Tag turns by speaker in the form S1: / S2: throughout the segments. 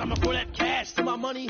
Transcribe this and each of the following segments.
S1: I'ma throw that cash to my money.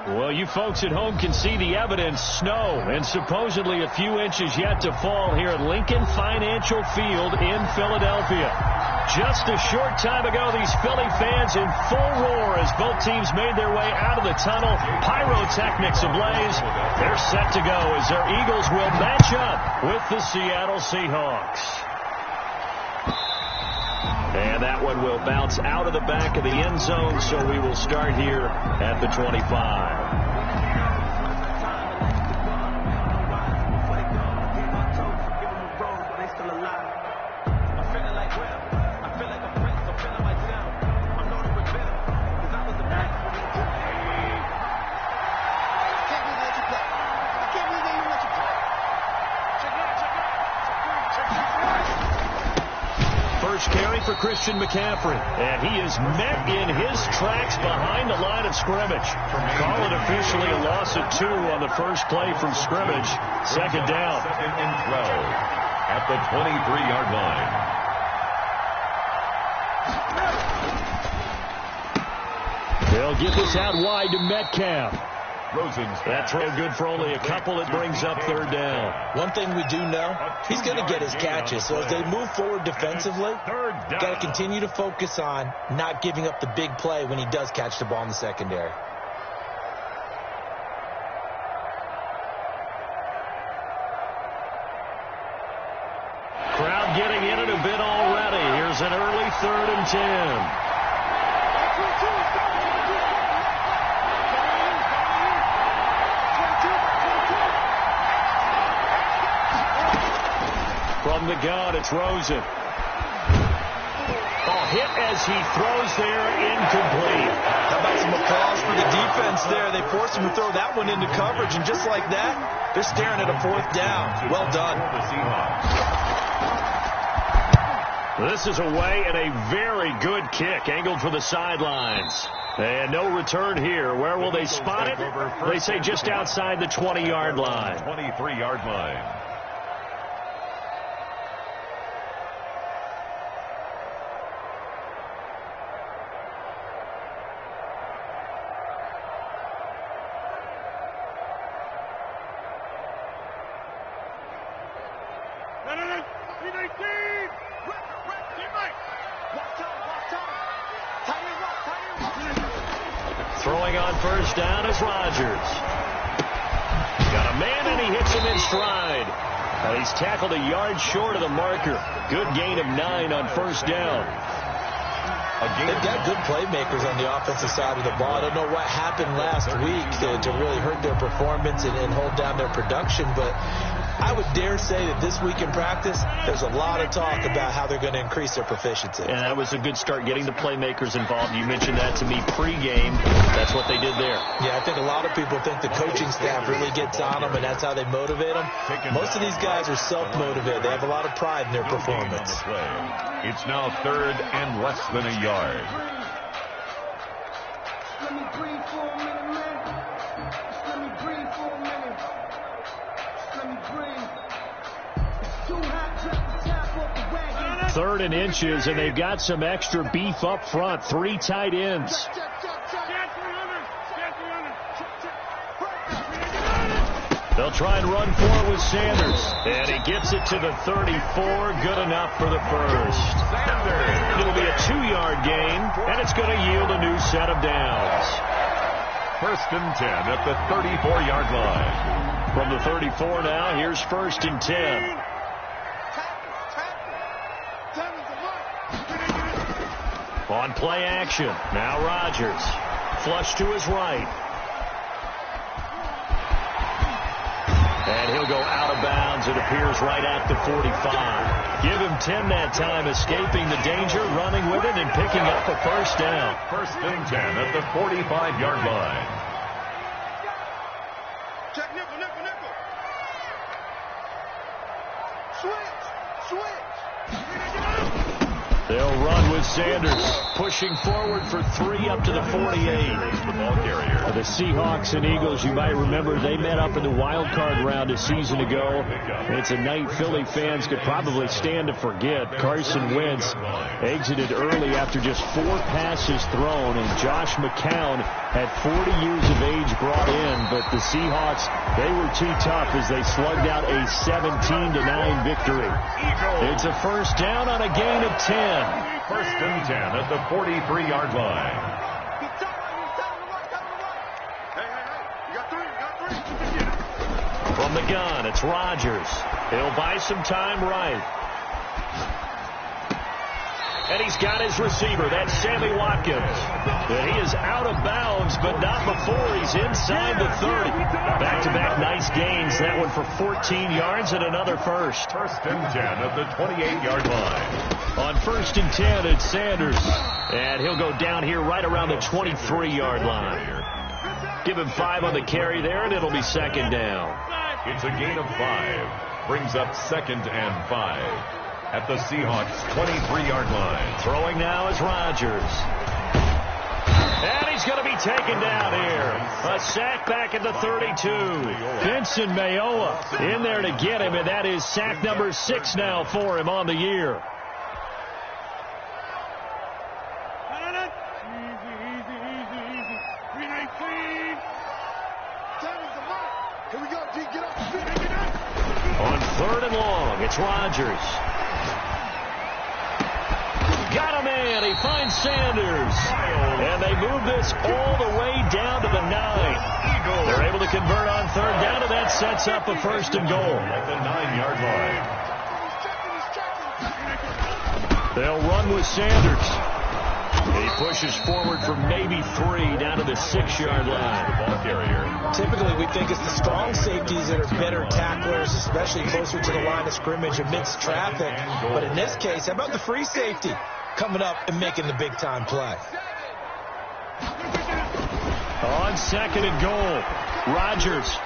S2: Well, you folks at home can see the evidence. Snow and supposedly a few inches yet to fall here at Lincoln Financial Field in Philadelphia. Just a short time ago, these Philly fans in full roar as both teams made their way out of the tunnel. Pyrotechnics ablaze. They're set to go as their Eagles will match up with the Seattle Seahawks. And that one will bounce out of the back of the end zone, so we will start here at the 25. Carry for Christian McCaffrey, and he is met in his tracks behind the line of scrimmage. Call it officially a loss of 2 on the first play from scrimmage. Second down.
S3: Second and 12 at the 23-yard line.
S2: They'll get this out wide to Metcalf.
S3: Rosen's
S2: that throw good for only a couple. It brings up third down.
S4: One thing we do know, he's going to get his catches. So as they move forward defensively, got to continue to focus on not giving up the big play when he does catch the ball in the secondary.
S2: Crowd getting in it a bit already. Here's an early 3rd and 10. From the gun, it's Rosen. Hit as he throws there, incomplete.
S4: How about some applause for the defense there? They forced him to throw that one into coverage, and just like that, they're staring at a 4th down. Well done.
S2: This is away and a very good kick, angled for the sidelines. And no return here. Where will they spot it? They say just outside the 20-yard line.
S3: 23-yard line.
S2: Throwing on first down is Rodgers. Got a man and he hits him in stride. He's tackled a yard short of the marker. Good gain of 9 on first down.
S4: They've got good playmakers on the offensive side of the ball. I don't know what happened last week to really hurt their performance and hold down their production, but I would dare say that this week in practice, there's a lot of talk about how they're going to increase their proficiency.
S2: And that was a good start, getting the playmakers involved. You mentioned that to me pregame. That's what they did there.
S4: Yeah, I think a lot of people think the coaching staff really gets on them, and that's how they motivate them. Most of these guys are self-motivated. They have a lot of pride in their performance.
S3: It's now 3rd and less than a yard.
S5: Let me breathe for a minute, man. Let me breathe for a minute. Let me breathe. It's too hot, drop the top off the wagon.
S2: 3rd and inches, and they've got some extra beef up front. 3 tight ends. They'll try and run for it with Sanders. And he gets it to the 34. Good enough for the first. It'll be a 2-yard gain, and it's going to yield a new set of downs.
S3: 1st and 10 at the 34-yard line.
S2: From the 34 now, here's 1st and 10. On play action, now Rodgers. Flush to his right. And he'll go out of bounds as it appears right at the 45. Give him 10 that time, escaping the danger, running with it, and picking up a first down.
S3: First and 10 at the 45-yard line.
S5: Check nickel, nickel, nickel. Switch.
S2: They'll run with Sanders, pushing forward for 3 up to the 48.
S3: The ball carrier.
S2: The Seahawks and Eagles, you might remember, they met up in the wild card round a season ago. It's a night Philly fans could probably stand to forget. Carson Wentz exited early after just 4 passes thrown, and Josh McCown had 40 years of age brought in, but the Seahawks, they were too tough as they slugged out a 17-9 victory. It's a first down on a gain of 10.
S3: First and 10 at the 43-yard line.
S2: From the gun, it's Rodgers. He'll buy some time right. And he's got his receiver. That's Sammy Watkins. And he is out of bounds, but not before he's inside the 30. Back-to-back nice gains. That one for 14 yards and another first.
S3: First and 10 at the 28-yard line.
S2: On first and 10, it's Sanders. And he'll go down here right around the 23-yard line. Give him 5 on the carry there, and it'll be second down.
S3: It's a gain of 5. Brings up second and 5. At the Seahawks 23-yard line.
S2: Throwing now is Rodgers. And he's going to be taken down here. A sack back at the 32. Vincent Mayowa in there to get him, and that is sack number 6 now for him on the year.
S5: Here we go, G. Get up.
S2: On third and long, it's Rodgers. Got him in. He finds Sanders. And they move this all the way down to the 9. They're able to convert on third down, and that sets up a first and goal.
S3: At the 9-yard line.
S2: They'll run with Sanders. He pushes forward for maybe 3 down to the 6-yard line.
S3: Ball carrier.
S4: Typically, we think it's the strong safeties that are better tacklers, especially closer to the line of scrimmage amidst traffic. But in this case, how about the free safety coming up and making the big-time play?
S2: On second and goal, Rodgers.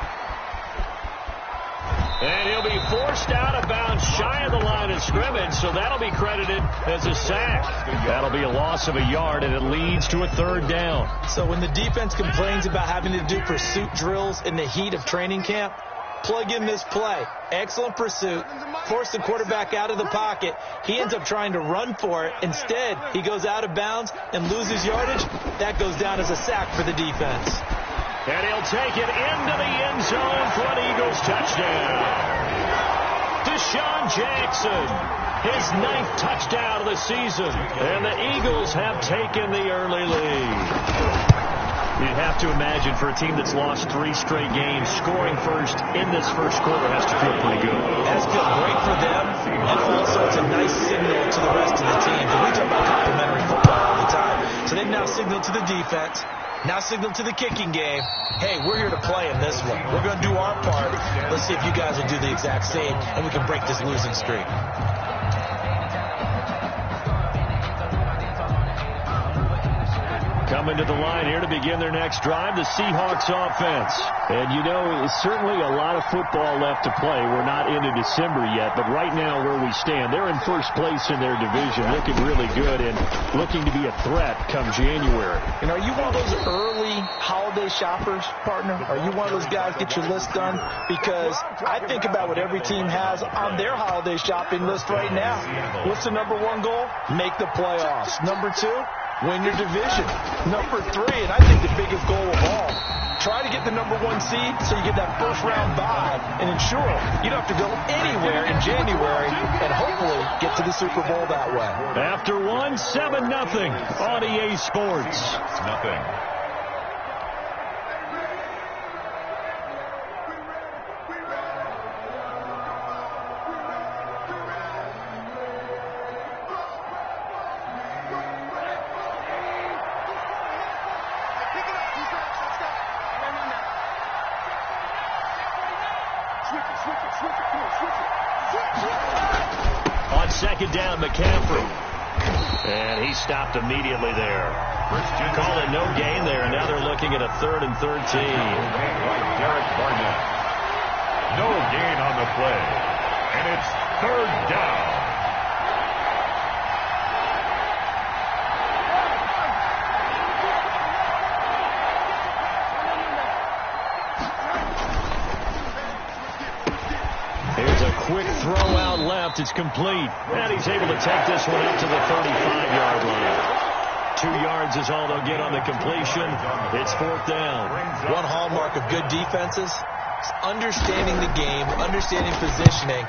S2: And he'll be forced out of bounds shy of the line of scrimmage, so that'll be credited as a sack. That'll be a loss of a yard, and it leads to a third down.
S4: So when the defense complains about having to do pursuit drills in the heat of training camp, plug in this play. Excellent pursuit. Force the quarterback out of the pocket. He ends up trying to run for it. Instead, he goes out of bounds and loses yardage. That goes down as a sack for the defense.
S2: And he'll take it into the end zone for an Eagles touchdown. Deshaun Jackson, his 9th touchdown of the season. And the Eagles have taken the early lead. You'd have to imagine for a team that's lost 3 straight games, scoring first in this first quarter has to feel pretty good.
S4: That's feel great for them, and also it's a nice signal to the rest of the team. We talk about complimentary football all the time. So they've now signaled to the defense, now signaled to the kicking game, hey, we're here to play in this one. We're going to do our part. Let's see if you guys will do the exact same, and we can break this losing streak.
S2: Coming to the line here to begin their next drive, the Seahawks offense. And, you know, it's certainly a lot of football left to play. We're not into December yet, but right now where we stand, they're in first place in their division, looking really good and looking to be a threat come January.
S4: And are you one of those early holiday shoppers, partner? Are you one of those guys get your list done? Because I think about what every team has on their holiday shopping list right now. What's the number 1 goal? Make the playoffs. Number 2? Win your division. Number 3, and I think the biggest goal of all, try to get the number 1 seed so you get that first-round bye and ensure you don't have to go anywhere in January and hopefully get to the Super Bowl that way.
S2: After 1, 7-0 on EA Sports.
S3: It's nothing.
S5: Switch it, come on, switch it.
S2: second down, McCaffrey. And he stopped immediately there. Call it no gain there. Now they're looking at a 3rd and 13.
S3: Derek Barnett. No gain on the play. And it's 3rd down.
S2: Here's a quick throw out left. It's complete. And he's able to take this one up to the 35-yard line. 2 yards is all they'll get on the completion. It's 4th down.
S4: One hallmark of good defenses is understanding the game, understanding positioning,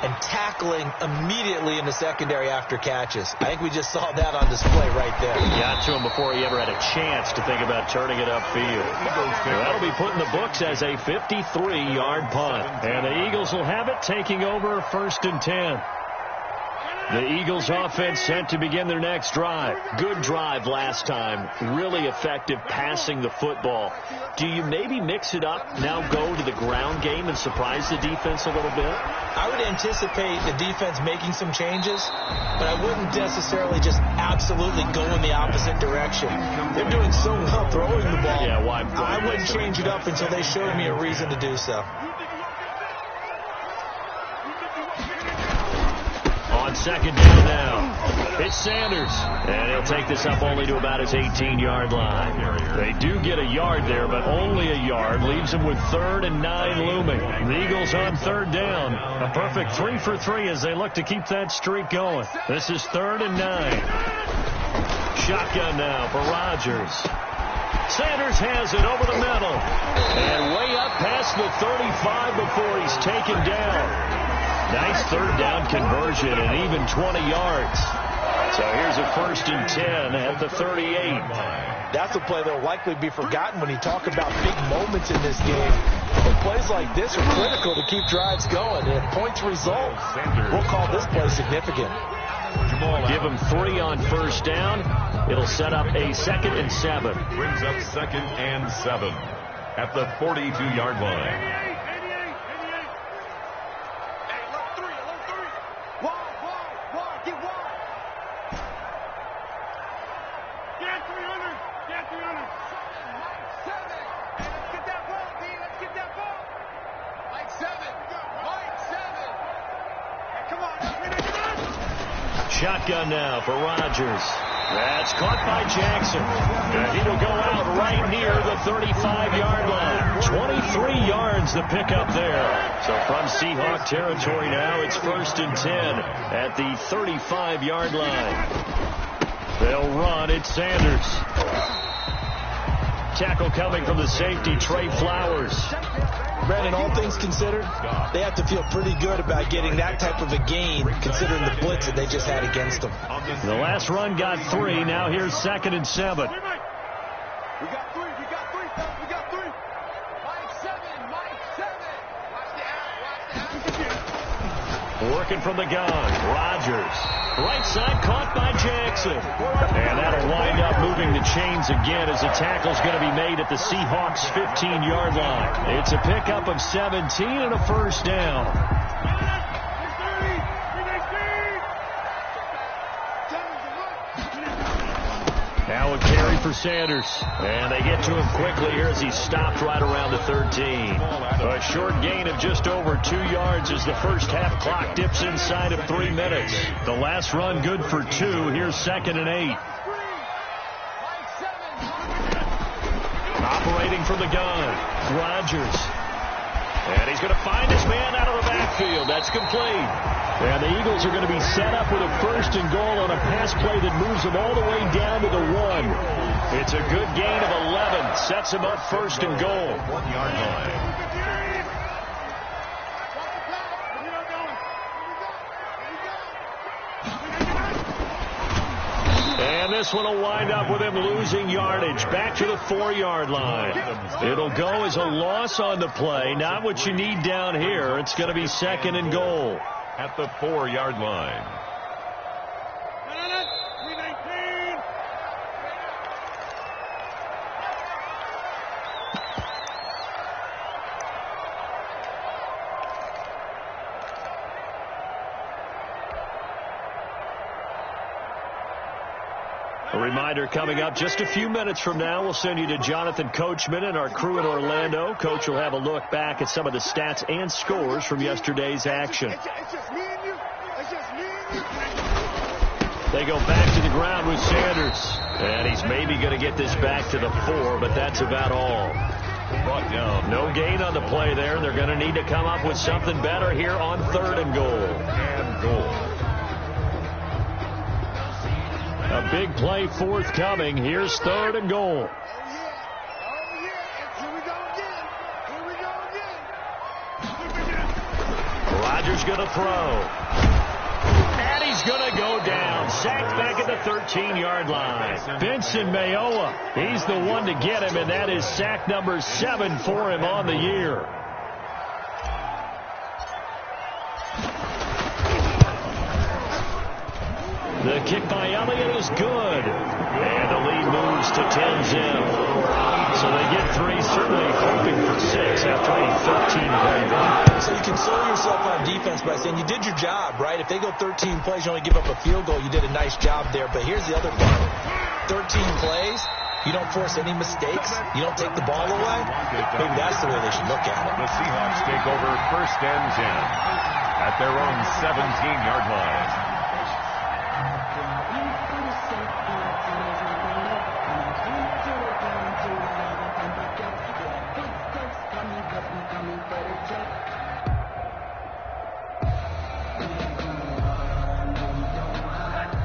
S4: and tackling immediately in the secondary after catches. I think we just saw that on display right there.
S2: Got to him before he ever had a chance to think about turning it upfield. That'll be put in the books as a 53-yard punt. And the Eagles will have it, taking over 1st and 10. The Eagles offense set to begin their next drive. Good drive last time. Really effective passing the football. Do you maybe mix it up, now go to the ground game and surprise the defense a little bit?
S4: I would anticipate the defense making some changes, but I wouldn't necessarily just absolutely go in the opposite direction. They're doing so well throwing the ball.
S2: Yeah, why?
S4: I wouldn't change it up until they showed me a reason to do so.
S2: On second down now, it's Sanders. And he'll take this up only to about his 18-yard line. They do get a yard there, but only a yard. Leaves them with 3rd and 9 looming. The Eagles on 3rd down. A perfect 3 for 3 as they look to keep that streak going. This is 3rd and 9. Shotgun now for Rodgers. Sanders has it over the middle. And way up past the 35 before he's taken down. Nice 3rd down conversion and even 20 yards. So here's a 1st and 10 at the 38.
S4: That's a play that will likely be forgotten when you talk about big moments in this game. But plays like this are critical to keep drives going. And if points result, we'll call this play significant.
S2: Give him 3 on 1st down. It'll set up a 2nd and 7.
S3: Brings up 2nd and 7 at the 42-yard line.
S2: Shotgun now for Rodgers. That's caught by Jackson. And he will go out right near the 35-yard line. 23 yards the pickup there. So from Seahawk territory now, it's 1st and 10 at the 35-yard line. They'll run. It's Sanders. Tackle coming from the safety, Trey Flowers.
S4: Brandon, all things considered, they have to feel pretty good about getting that type of a gain, considering the blitz that they just had against them.
S2: The last run got 3. Now here's 2nd and 7.
S5: We got 3. We got 3. We got 3. Mike 7. Watch the out.
S2: Working from the gun. Rodgers. Right side caught by Jackson. And that'll wind up moving the chains again as the tackle's going to be made at the Seahawks' 15-yard line. It's a pickup of 17 and a 1st down. Now a carry for Sanders. And they get to him quickly here as he's stopped right around the 13. A short gain of just over 2 yards as the first half clock dips inside of 3 minutes. The last run good for 2. Here's 2nd and 8. Operating from the gun. Rodgers. And he's going to find his man out of the backfield. That's complete. And the Eagles are going to be set up with a 1st and goal on a pass play that moves them all the way down to the 1. It's a good gain of 11. Sets them up 1st and goal.
S3: 1-yard line.
S2: And this one will wind up with him losing yardage. Back to the 4-yard line. It'll go as a loss on the play. Not what you need down here. It's going to be 2nd and goal.
S3: At the 4-yard line.
S2: A reminder coming up just a few minutes from now, we'll send you to Jonathan Coachman and our crew in Orlando. Coach will have a look back at some of the stats and scores from yesterday's action. They go back to the ground with Sanders. And he's maybe going to get this back to the 4, but that's about all. Brought down. No gain on the play there. They're going to need to come up with something better here on 3rd and goal. A big play forthcoming. Here's 3rd and goal. Rodgers going to throw. And he's going to go down. Sacked back at the 13-yard line. Benson Mayowa, he's the one to get him, and that is sack number 7 for him on the year. The kick by Elliott is good. And the lead moves to 10-zip. So they get 3, certainly hoping for 6 after a 13-play run.
S4: So you console yourself on defense by saying you did your job, right? If they go 13 plays, you only give up a field goal, you did a nice job there. But here's the other part. 13 plays, you don't force any mistakes, you don't take the ball away. Maybe that's the way they should look at it.
S3: The Seahawks take over 1st and 10 at their own 17-yard line.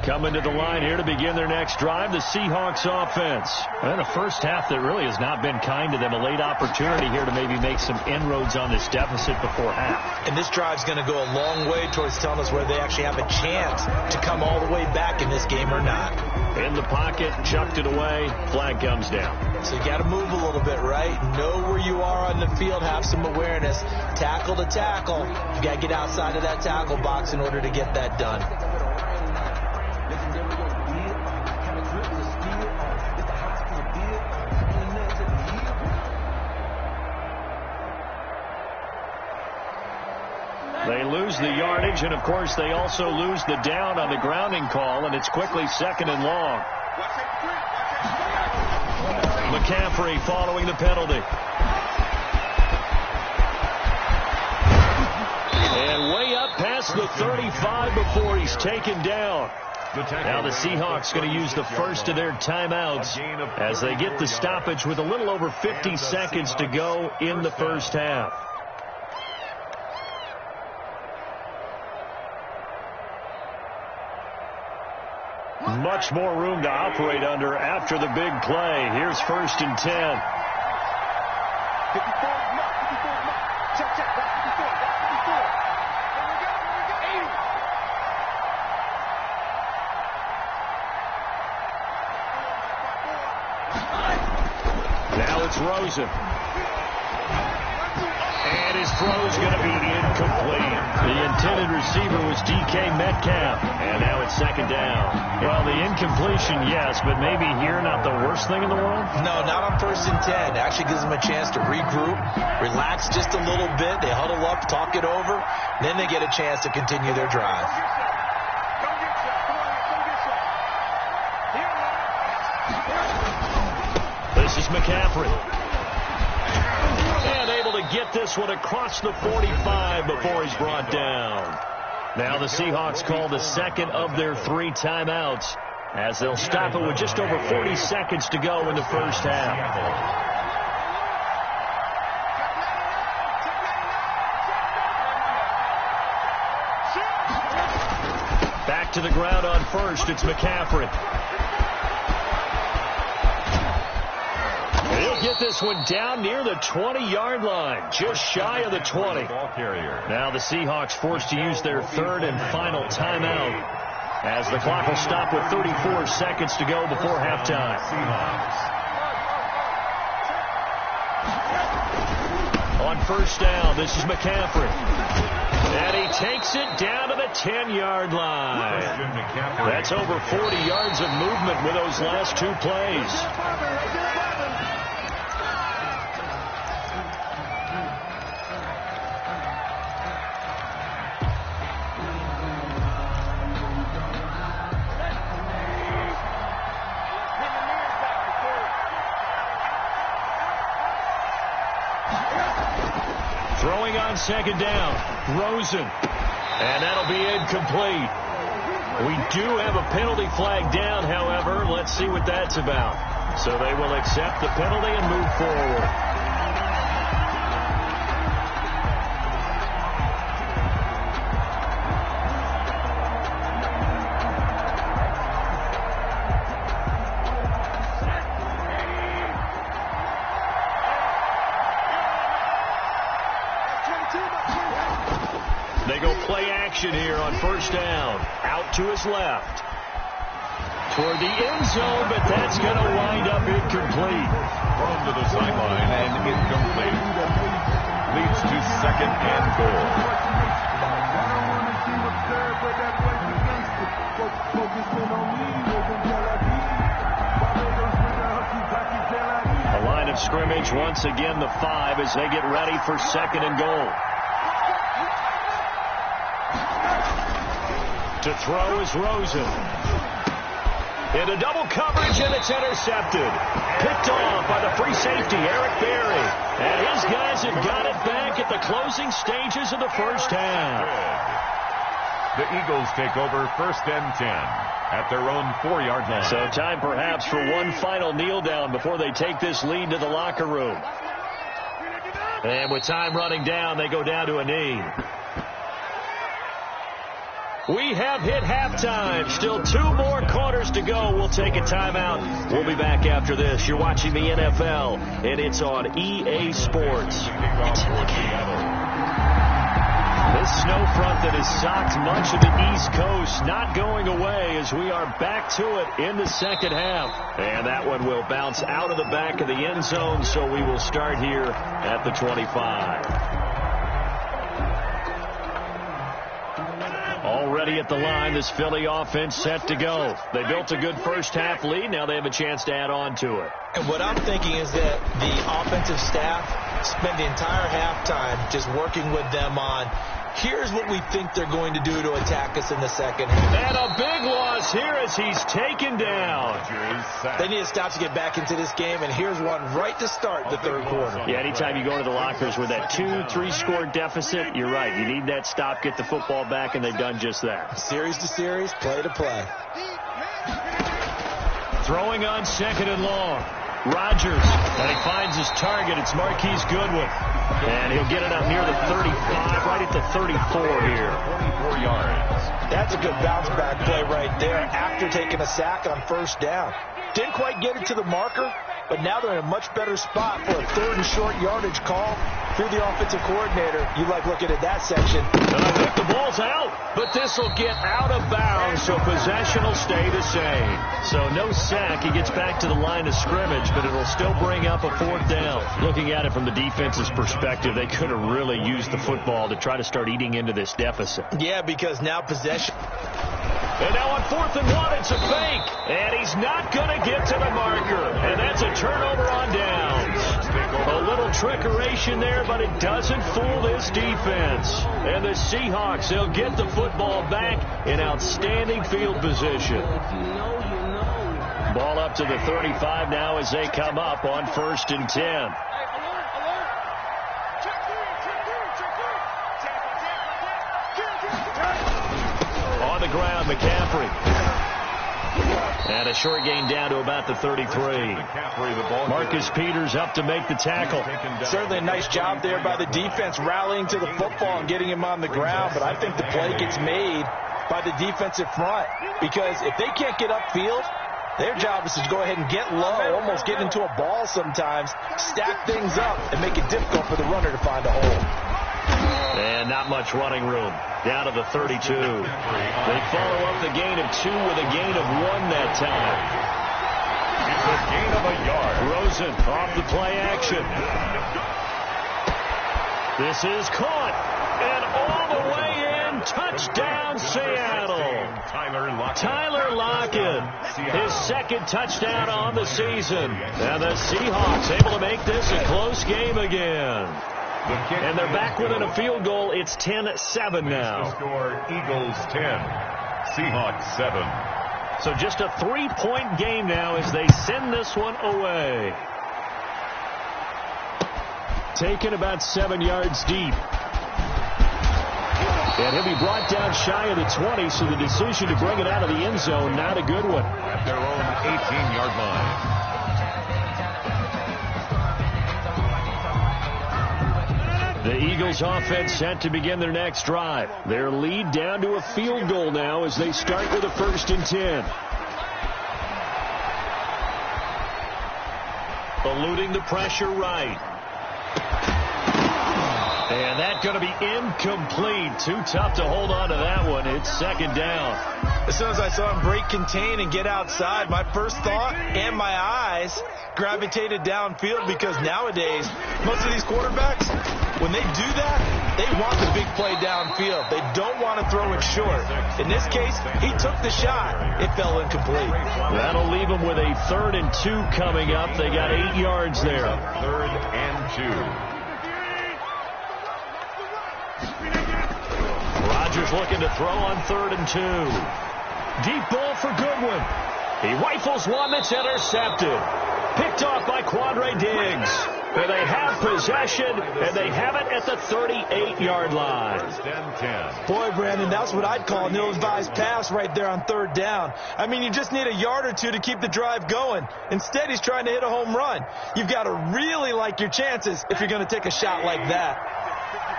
S2: Coming to the line here to begin their next drive, the Seahawks offense. And a first half that really has not been kind to them. A late opportunity here to maybe make some inroads on this deficit before half.
S4: And this drive's going to go a long way towards telling us whether they actually have a chance to come all the way back in this game or not.
S2: In the pocket, chucked it away, flag comes down.
S4: So you got to move a little bit, right? Know where you are on the field, have some awareness. Tackle to tackle. You got to get outside of that tackle box in order to get that done.
S2: They lose the yardage, and, of course, they also lose the down on the grounding call, and it's quickly 2nd and long. McCaffrey following the penalty. And way up past the 35 before he's taken down. Now the Seahawks going to use the first of their timeouts as they get the stoppage with a little over 50 seconds to go in the first half. Much more room to operate under after the big play. Here's 1st and 10. Now it's Rosen. And his throw's going to be incomplete. The intended receiver was DK Metcalf. And now it's 2nd down. Well, the incompletion, yes, but maybe here not the worst thing in the world?
S4: No, not on 1st and 10. It actually gives them a chance to regroup, relax just a little bit. They huddle up, talk it over. Then they get a chance to continue their drive.
S2: This is McCaffrey. And able to get this one across the 45 before he's brought down. Now the Seahawks call the 2nd of their 3 timeouts as they'll stop it with just over 40 seconds to go in the first half. Back to the ground on 1st, it's McCaffrey. He'll get this one down near the 20-yard line, just shy of the 20. Now the Seahawks forced to use their 3rd and final timeout as the clock will stop with 34 seconds to go before halftime. On 1st down, this is McCaffrey. And he takes it down to the 10-yard line. That's over 40 yards of movement with those last 2 plays. on second down. Rosen. And that'll be incomplete. We do have a penalty flag down, however. Let's see what that's about. So they will accept the penalty and move forward. They go play action here on first down. Out to his left. Toward the end zone, but that's going to wind up incomplete.
S3: Thrown to the sideline and incomplete. Leads to second and goal.
S2: The line of scrimmage once again the 5 as they get ready for second and goal. To throw is Rosen. Into double coverage, and it's intercepted. Picked off by the free safety, Eric Berry. And his guys have got it back at the closing stages of the first half.
S3: The Eagles take over first and 10 at their own 4-yard line.
S2: So time perhaps for one final kneel down before they take this lead to the locker room. And with time running down, they go down to a knee. We have hit halftime. Still 2 more quarters to go. We'll take a timeout. We'll be back after this. You're watching the NFL, and it's on EA Sports. It's in the game. This snow front that has socked much of the East Coast not going away as we are back to it in the second half. And that one will bounce out of the back of the end zone, so we will start here at the 25. Already at the line, this Philly offense set to go. They built a good first half lead. Now they have a chance to add on to it.
S4: And what I'm thinking is that the offensive staff spent the entire halftime just working with them on, here's what we think they're going to do to attack us in the second half.
S2: And a big loss here as he's taken down.
S4: They need to stop to get back into this game, and here's one right to start the third quarter.
S2: Yeah, anytime you go to the lockers with that 2-3 score deficit, you're right. You need that stop, get the football back, and they've done just that.
S4: Series to series, play to play.
S2: Throwing on second and long. Rodgers, and he finds his target. It's Marquise Goodwin. And he'll get it up near the 35, right at the 34 here.
S3: 24 yards.
S4: That's a good bounce back play right there after taking a sack on first down. Didn't quite get it to the marker, but now they're in a much better spot for a third and short yardage call through the offensive coordinator. You like looking at that section.
S2: And I think the ball's out, but this will get out of bounds, so possession will stay the same. So no sack. He gets back to the line of scrimmage, but it'll still bring up a fourth down. Looking at it from the defense's perspective, they could have really used the football to try to start eating into this deficit.
S4: Yeah, because now possession.
S2: And now on 4th and 1, it's a fake. And he's not going to get to the marker. And that's a turnover on downs. A little trickeration there, but it doesn't fool this defense. And the Seahawks, they'll get the football back in outstanding field position. Ball up to the 35 now as they come up on 1st and 10. On the ground, McCaffrey. And a short gain down to about the 33. Marcus Peters up to make the tackle.
S4: Certainly a nice job there by the defense rallying to the football and getting him on the ground, but I think the play gets made by the defensive front because if they can't get upfield, their job is to go ahead and get low, almost get into a ball sometimes, stack things up, and make it difficult for the runner to find a hole.
S2: And not much running room. Down to the 32. They follow up the gain of 2 with a gain of 1 that time.
S3: It's a gain of a yard.
S2: Rosen off the play action. This is caught. And all the way in. Touchdown, Seattle. Tyler Lockett. His second touchdown on the season. And the Seahawks able to make this a close game again. And they're back within a field goal. It's 10-7 now.
S3: Score Eagles 10, Seahawks 7.
S2: So just a 3-point game now as they send this one away. Taken about 7 yards deep. And he'll be brought down shy of the 20, so the decision to bring it out of the end zone, not a good one.
S3: At their own 18-yard line.
S2: The Eagles offense set to begin their next drive. Their lead down to a field goal now as they start with a 1st and 10. Eluding the pressure right. And that's going to be incomplete. Too tough to hold on to that one. It's 2nd down.
S4: As soon as I saw him break contain and get outside, my first thought and my eyes gravitated downfield, because nowadays, most of these quarterbacks, when they do that, they want the big play downfield. They don't want to throw it short. In this case, he took the shot. It fell incomplete.
S2: That'll leave them with a 3rd and 2 coming up. They got 8 yards there.
S3: 3rd and 2.
S2: Rodgers looking to throw on 3rd and 2. Deep ball for Goodwin. He rifles one that's intercepted. Picked off by Quandre Diggs. And they have possession, and they have it at the 38-yard line.
S3: 1st and 10.
S4: Boy, Brandon, that's what I'd call an ill-advised pass right there on 3rd down. I mean, you just need a yard or two to keep the drive going. Instead, he's trying to hit a home run. You've got to really like your chances if you're going to take a shot like that.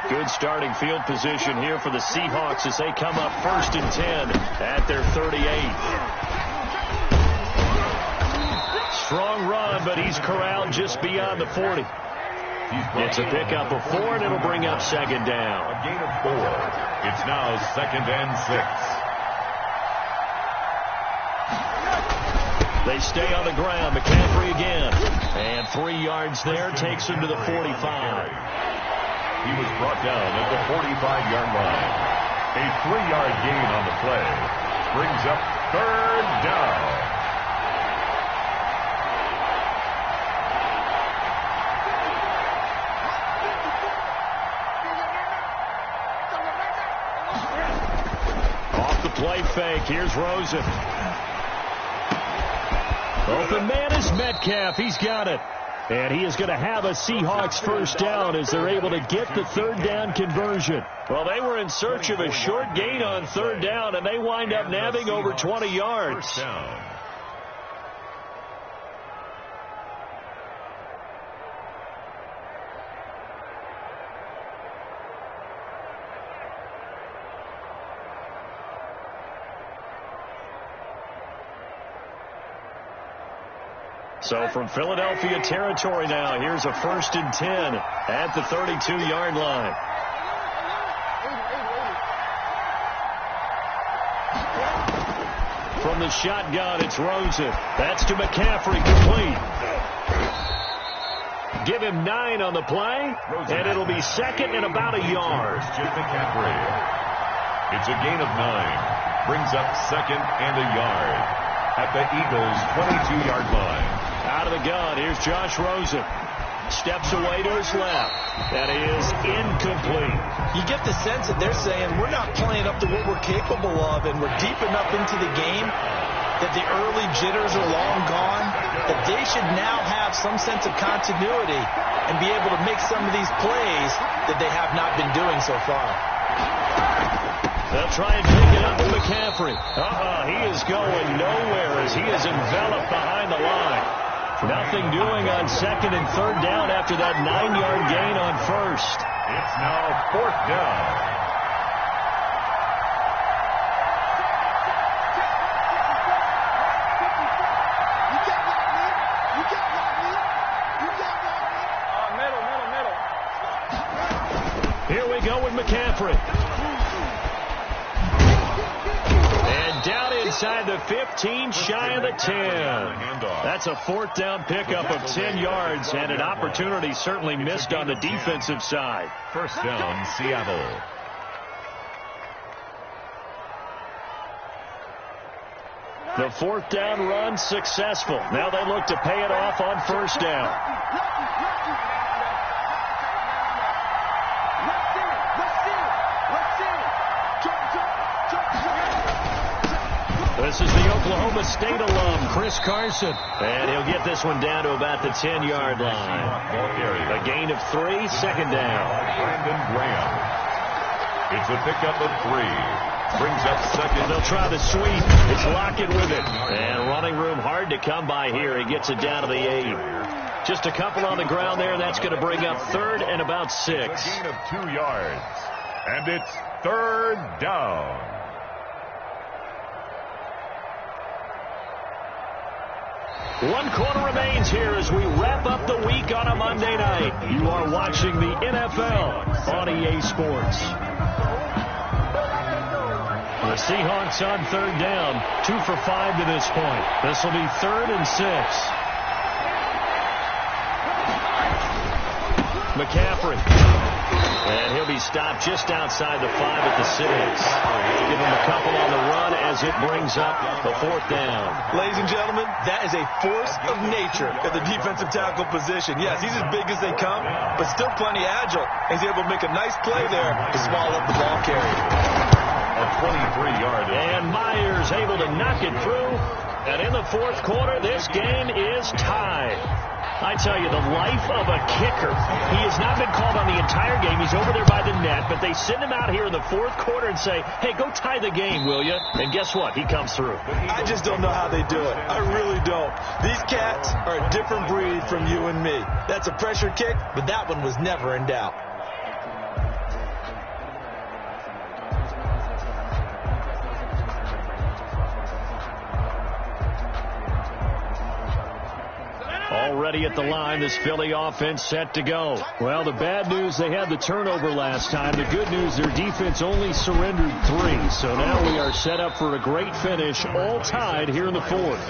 S2: Good starting field position here for the Seahawks as they come up 1st and 10 at their 38. Strong run, but he's corralled just beyond the 40. It's a pickup of 4, and it'll bring up 2nd down.
S3: A gain of 4. It's now 2nd and 6.
S2: They stay on the ground. McCaffrey again. And 3 yards there takes him to the 45.
S3: He was brought down at the 45-yard line. A 3-yard gain on the play brings up 3rd down.
S2: Play fake. Here's Rosen. Open man is Metcalf. He's got it. And he is going to have a Seahawks 1st down as they're able to get the 3rd down conversion. Well, they were in search of a short gain on 3rd down, and they wind up nabbing over 20 yards.
S3: 1st down.
S2: So from Philadelphia territory now, here's a 1st and 10 at the 32-yard line. From the shotgun, it's Rosen. That's to McCaffrey, complete. Give him 9 on the play, and it'll be 2nd and about a yard.
S3: McCaffrey. It's a gain of 9. Brings up 2nd and a yard at the Eagles' 22-yard line.
S2: Out of the gun, here's Josh Rosen. Steps away to his left. That is incomplete.
S4: You get the sense that they're saying we're not playing up to what we're capable of, and we're deep enough into the game that the early jitters are long gone, that they should now have some sense of continuity and be able to make some of these plays that they have not been doing so far.
S2: They'll try and pick it up with McCaffrey. He is going nowhere as he is enveloped behind the line. Nothing doing on 2nd and 3rd down after that 9-yard gain on 1st.
S3: It's now 4th down.
S2: Here we go with McCaffrey. Down inside the 15, shy of the 10. That's a 4th down pickup of 10 yards, and an opportunity certainly missed on the defensive side.
S3: 1st down, Seattle.
S2: The 4th down run successful. Now they look to pay it off on 1st down. This is the Oklahoma State alum, Chris Carson. And he'll get this one down to about the 10-yard line. A gain of 3, 2nd down.
S3: Brandon Graham. It's a pickup of 3. Brings up second.
S2: They'll try the sweep. It's Lockett with it. And running room hard to come by here. He gets it down to the 8. Just a couple on the ground there, and that's going to bring up 3rd and about 6.
S3: A gain of 2 yards. And it's 3rd down.
S2: One quarter remains here as we wrap up the week on a Monday night. You are watching the NFL on EA Sports. The Seahawks on 3rd down, 2 for 5 to this point. This will be 3rd and 6. McCaffrey. And he'll be stopped just outside the 5 at the 6. Give him a couple on the run as it brings up the 4th down.
S4: Ladies and gentlemen, that is a force of nature at the defensive tackle position. Yes, he's as big as they come, but still plenty agile. He's able to make a nice play there to swallow up the ball carrier.
S3: A 23-yard.
S2: And Myers able to knock it through. And in the 4th quarter, this game is tied. I tell you, the life of a kicker. He has not been called on the entire game. He's over there by the net, but they send him out here in the 4th quarter and say, hey, go tie the game, will you? And guess what? He comes through.
S4: I just don't know how they do it. I really don't. These cats are a different breed from you and me. That's a pressure kick, but that one was never in doubt.
S2: Already at the line, this Philly offense set to go. Well, the bad news, they had the turnover last time. The good news, their defense only surrendered 3. So now we are set up for a great finish, all tied here in the 4th.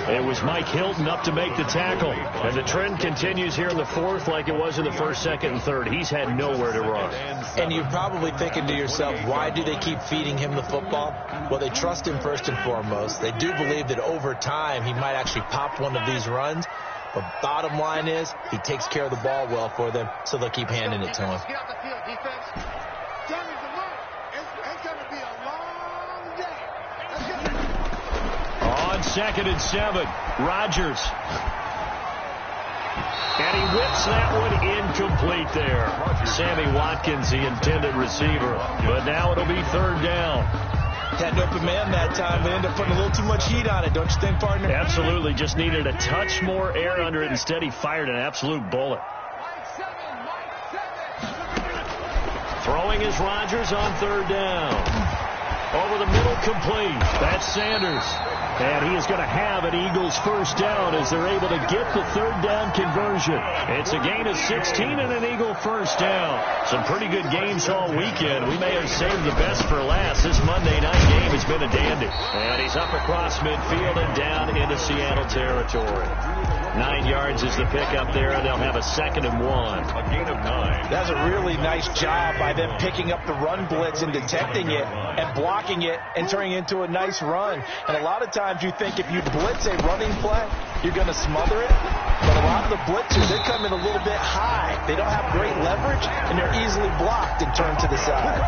S2: It was Mike Hilton up to make the tackle. And the trend continues here in the 4th like it was in the 1st, 2nd, and 3rd. He's had nowhere to run.
S4: And you're probably thinking to yourself, why do they keep feeding him the football? Well, they trust him first and foremost. They do believe that over time he might actually pop one of these runs. But bottom line is, he takes care of the ball well for them, so they'll keep handing it to him.
S5: Get off the field, defense. Tell me the look. It's going to be a long day. Let's get it.
S2: On 2nd and 7, Rodgers. And he whips that one incomplete there. Sammy Watkins, the intended receiver. But now it'll be 3rd down.
S4: Had an open man that time, but ended up putting a little too much heat on it, don't you think, partner?
S2: Absolutely. Just needed a touch more air under it. Instead, he fired an absolute bullet. Throwing is Rodgers on 3rd down. Over the middle, complete. That's Sanders. And he is going to have an Eagles 1st down as they're able to get the 3rd down conversion. It's a gain of 16 and an Eagle 1st down. Some pretty good games all weekend. We may have saved the best for last. This Monday night game has been a dandy. And he's up across midfield and down into Seattle territory. 9 yards is the pickup there, and they'll have a 2nd and 1.
S3: A gain of 9.
S4: That's a really nice job by them picking up the run blitz and detecting it and blocking it and turning it into a nice run. And a lot of times you think if you blitz a running play, you're going to smother it. But a lot of the blitzers, they come in a little bit high. They don't have great leverage, and they're easily blocked and turned to the side.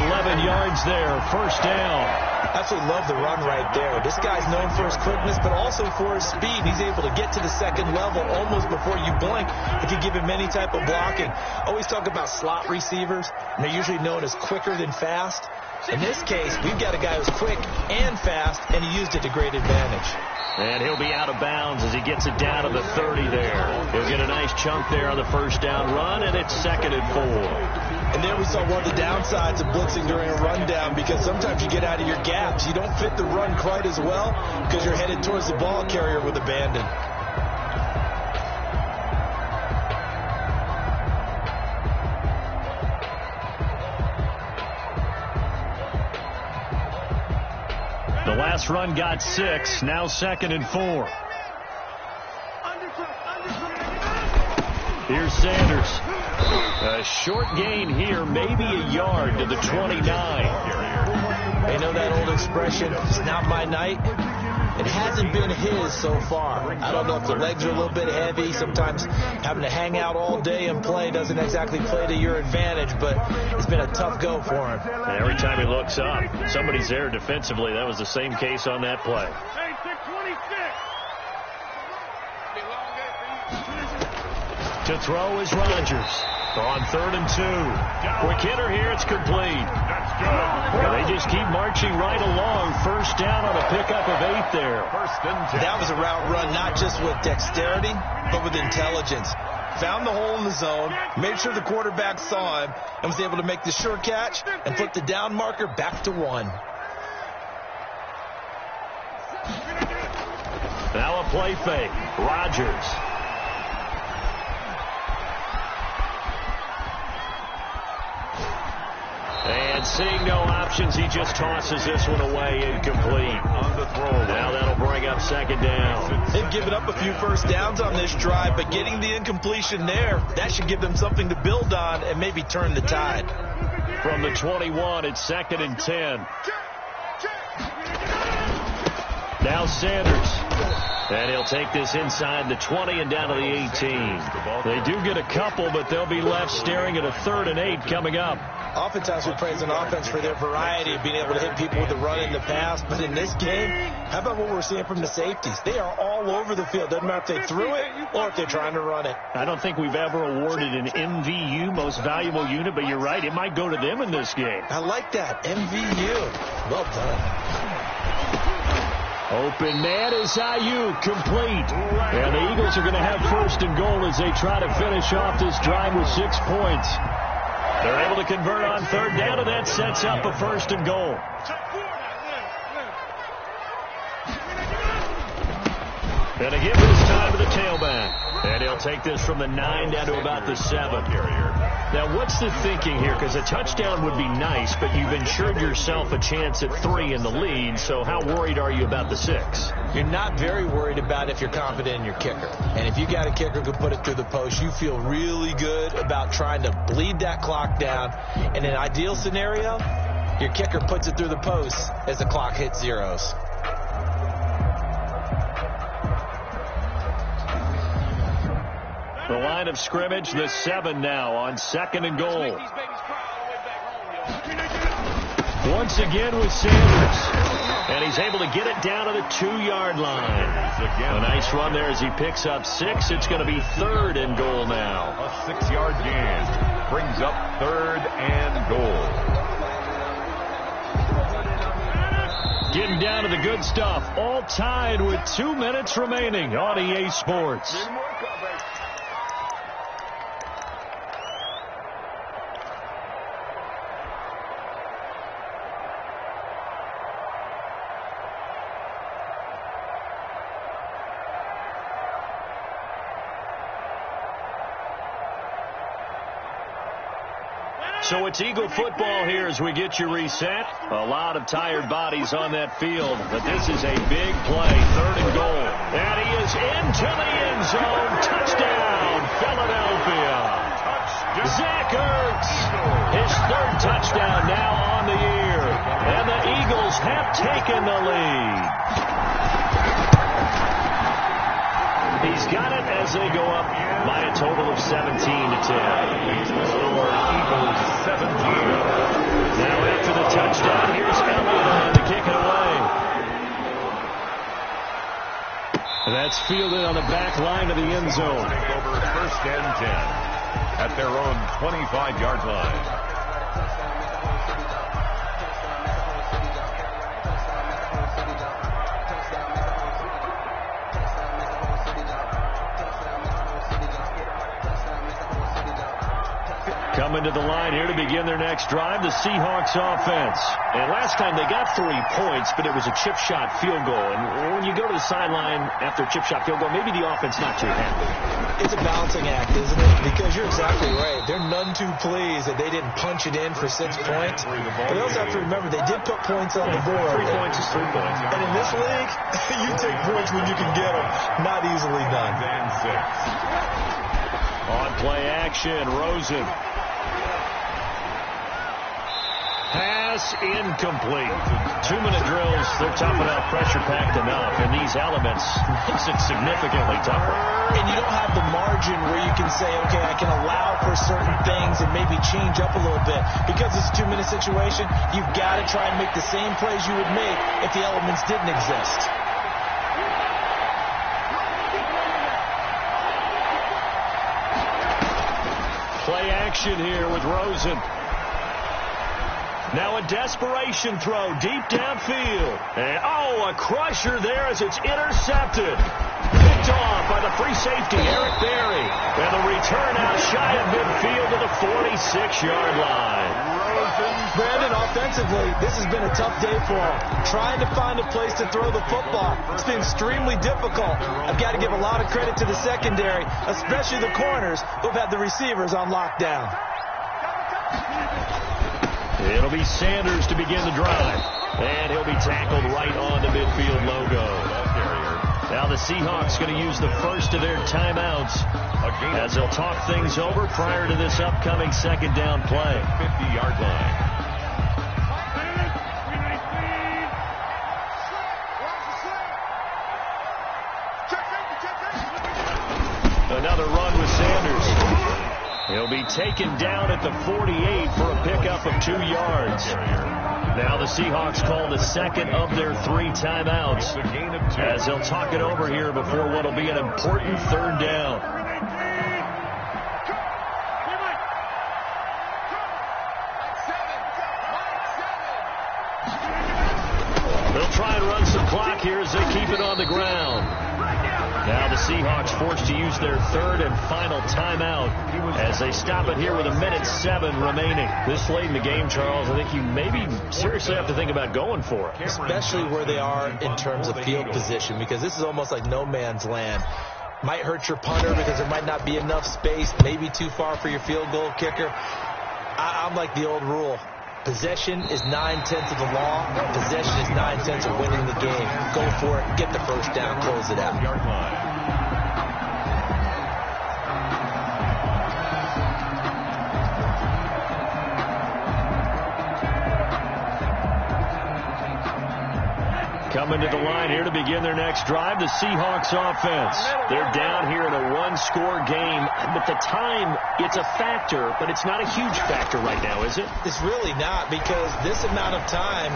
S2: 11 yards there, 1st down.
S4: Absolutely love the run right there. This guy's known for his quickness, but also for his speed. He's able to get to the 2nd level almost before you blink if you give him any type of blocking. Always talk about slot receivers, and they're usually known as quicker than fast. In this case, we've got a guy who's quick and fast, and he used it to great advantage.
S2: And he'll be out of bounds as he gets it down to the 30 there. He'll get a nice chunk there on the 1st down run, and it's 2nd and 4.
S4: And there we saw one of the downsides of blitzing during a rundown, because sometimes you get out of your gaps. You don't fit the run quite as well because you're headed towards the ball carrier with abandon.
S2: The last run got 6, now 2nd and 4. Here's Sanders. A short gain here, maybe a yard to the 29.
S4: They know that old expression, it's not my night. It hasn't been his so far. I don't know if the legs are a little bit heavy. Sometimes having to hang out all day and play doesn't exactly play to your advantage, but it's been a tough go for him.
S2: And every time he looks up, somebody's there defensively. That was the same case on that play.
S5: Hey, 626.
S2: To throw is Rodgers. On 3rd and 2. Quick hitter here. It's complete.
S3: That's good.
S2: Well, they just keep marching right along. First down on a pickup of 8 there.
S3: First and 10.
S4: That was a route run not just with dexterity, but with intelligence. Found the hole in the zone, made sure the quarterback saw him, and was able to make the sure catch and flip the down marker back to 1.
S2: Now a play fake. Rodgers. And seeing no options, he just tosses this one away, incomplete.
S3: On the throw.
S2: Now that'll bring up 2nd down.
S4: They've given up a few first downs on this drive, but getting the incompletion there, that should give them something to build on and maybe turn the tide.
S2: From the 21, it's 2nd and 10. Now Sanders. And he'll take this inside the 20 and down to the 18. They do get a couple, but they'll be left staring at a 3rd and 8 coming up.
S4: Oftentimes we praise an offense for their variety of being able to hit people with the run in the pass. But in this game, how about what we're seeing from the safeties? They are all over the field. Doesn't matter if they threw it or if they're trying to run it.
S2: I don't think we've ever awarded an MVU, most valuable unit, but you're right. It might go to them in this game.
S4: I like that. MVU. Well done.
S2: Open man is Ayuk, complete. And the Eagles are going to have 1st and goal as they try to finish off this drive with 6 points. They're able to convert on 3rd down, and that sets up a 1st and goal. And a give this time to the tailback. And he'll take this from the 9 down to about the 7. Now, what's the thinking here? Because a touchdown would be nice, but you've ensured yourself a chance at 3 in the lead, so how worried are you about the 6?
S4: You're not very worried about if you're confident in your kicker. And if you got a kicker who can put it through the post, you feel really good about trying to bleed that clock down. In an ideal scenario, your kicker puts it through the post as the clock hits zeros.
S2: The line of scrimmage, the 7 now on 2nd and goal. Once again with Sanders. And he's able to get it down to the 2-yard line. A nice run there as he picks up 6. It's going to be 3rd and goal now.
S3: A 6-yard gain brings up 3rd and goal.
S2: Getting down to the good stuff. All tied with 2 minutes remaining on EA Sports. So it's Eagle football here as we get you reset. A lot of tired bodies on that field, but this is a big play, 3rd and goal. And he is into the end zone. Touchdown, Philadelphia. Zach Ertz, his 3rd touchdown now on the year. And the Eagles have taken the lead. He's got it as they go up by a total of 17-10.
S3: Eagles 17.
S2: Now after the touchdown, here's Elliott to kick it away. And that's fielded on the back line of the end zone.
S3: Take over 1st and 10 at their own 25-yard line.
S2: Coming to the line here to begin their next drive, the Seahawks offense. And last time they got 3 points, but it was a chip shot field goal. And when you go to the sideline after a chip shot field goal, maybe the offense not too happy.
S4: It's a balancing act, isn't it? Because you're exactly right. They're none too pleased that they didn't punch it in for 6 points. But they also have to remember they did put points on the board.
S2: 3 points is 3 points.
S4: And in this league, you take points when you can get them. Not easily done.
S3: And 6.
S2: On play action, Rosen. Pass incomplete. 2-minute drills, they're tough enough, pressure-packed enough, and these elements makes it significantly tougher.
S4: And you don't have the margin where you can say, okay, I can allow for certain things and maybe change up a little bit. Because it's a 2-minute situation, you've got to try and make the same plays you would make if the elements didn't exist.
S2: Play action here with Rosen. Now a desperation throw deep downfield. And, a crusher there as it's intercepted. Picked off by the free safety, Eric Berry. And the return out shy of midfield to the 46-yard line.
S4: Brandon, offensively, this has been a tough day for him. Trying to find a place to throw the football. It's been extremely difficult. I've got to give a lot of credit to the secondary, especially the corners who've had the receivers on lockdown.
S2: It'll be Sanders to begin the drive. And he'll be tackled right on the midfield logo. Now the Seahawks going to use the first of their timeouts as they'll talk things over prior to this upcoming second down play.
S3: 50-yard line.
S2: Another run with Sanders. He'll be taken down at the 48 for a pickup of 2 yards. Now the Seahawks call the second of their 3 timeouts as they'll talk it over here before what will be an important third down. They'll try and run some clock here as they keep it on the ground. Now the Seahawks forced to use their third and final timeout as they stop it here with 1:07 remaining. This late in the game, Charles, I think you maybe seriously have to think about going for it.
S4: Especially where they are in terms of field position, because this is almost like no man's land. Might hurt your punter because there might not be enough space, maybe too far for your field goal kicker. I'm like the old rule. Possession is 9/10 of the law. Possession is 9/10 of winning the game. Go for it. Get the first down. Close it out.
S3: Yard line.
S2: Coming to the line here to begin their next drive, the Seahawks offense. They're down here in a one-score game, but the time, it's a factor, but it's not a huge factor right now, is it?
S4: It's really not, because this amount of time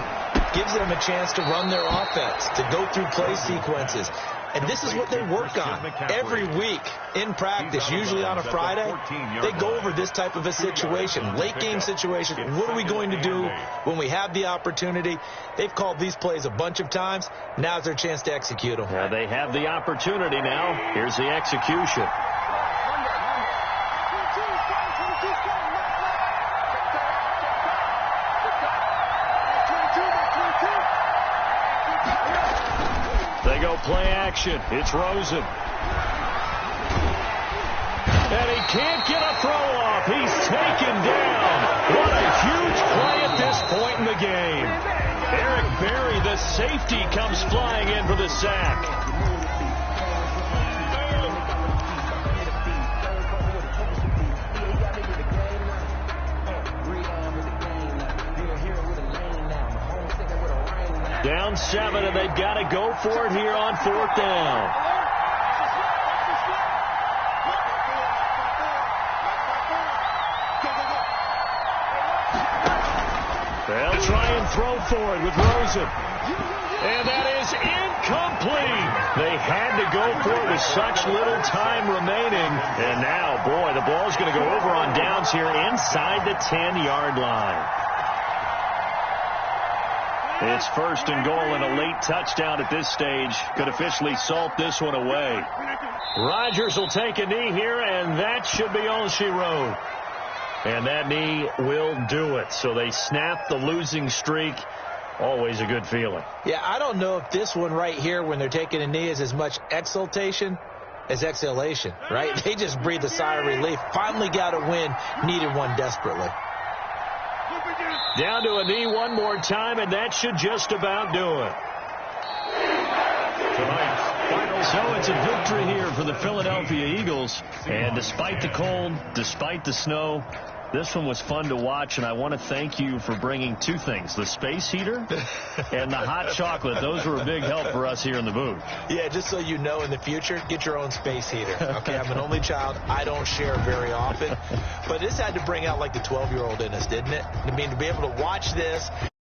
S4: gives them a chance to run their offense, to go through play sequences. And this is what they work on every week in practice, usually on a Friday. They go over this type of a situation, late game situation. What are we going to do when we have the opportunity? They've called these plays a bunch of times. Now's their chance to execute them.
S2: Yeah, they have the opportunity now. Here's the execution. They go play action. It's Rosen. And he can't get a throw off. He's taken down. What a huge play at this point in the game. Eric Berry, the safety, comes flying in for the sack. Down 7, and they've got to go for it here on 4th down. They'll try and throw for it with Rosen. And that is incomplete. They had to go for it with such little time remaining. And now, boy, the ball's going to go over on downs here inside the 10-yard line. It's 1st and goal, and a late touchdown at this stage could officially salt this one away. Rodgers will take a knee here, and that should be all she wrote. And that knee will do it. So they snap the losing streak. Always a good feeling.
S4: Yeah, I don't know if this one right here, when they're taking a knee, is as much exultation as exhalation, right? They just breathe a sigh of relief. Finally got a win. Needed one desperately.
S2: Down to a knee one more time, and that should just about do it. So it's a victory here for the Philadelphia Eagles. And despite the cold, despite the snow, this one was fun to watch, and I want to thank you for bringing 2 things, the space heater and the hot chocolate. Those were a big help for us here in the booth.
S4: Yeah, just so you know, in the future, get your own space heater. Okay, I'm an only child. I don't share very often. But this had to bring out like the 12-year-old in us, didn't it? I mean, to be able to watch this